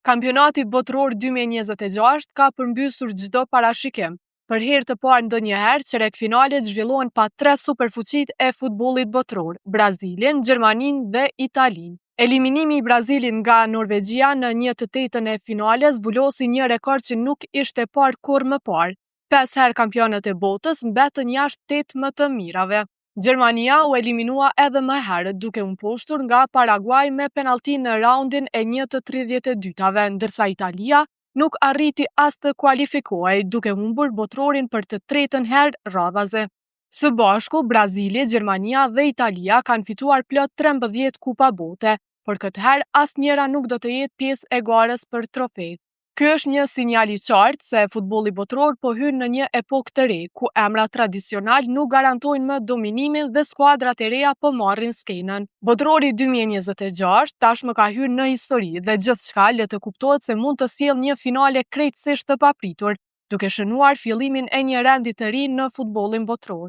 Kampionati botror 2026 ka përmbysur çdo parashikim. Për herë të parë ndonjëherë, çerekfinalet zhvillohen pa tre superfuqitë e futbollit botror: Brazilin, Gjermaninë dhe Italinë. Eliminimi i Brazilit nga Norvegjia në 1/8 e finales zbulosi një rekord që nuk ishte parë kurrë më parë. 5 herë kampionët e botës mbetën jashtë 8 më të mirave. Gjermania u eliminua edhe më herët, duke u mposhtur nga Paraguay me penallti në raundin e 1/32-tave, ndërsa Italia nuk arriti as të kualifikohej, duke humbur botrorin për të tretën herë radhaze. Së bashku, Brazili, Gjermania dhe Italia kanë fituar plot 13 kupa bote, por këtë herë asnjëra nuk do të jetë pjesë e garës për trofe. Ky është një sinjal i qartë se futbolli botror po hyn në një epokë të re, ku emrat tradicional nuk garantojnë më dominimin dhe skuadrat e reja po marrin skenën. Botrori 2026 tashmë ka hyrë në histori dhe gjithçka le të kuptohet se mund të sjellë një finale krejtësisht të papritur, duke shënuar fillimin e një rendi të ri në futbollin botror.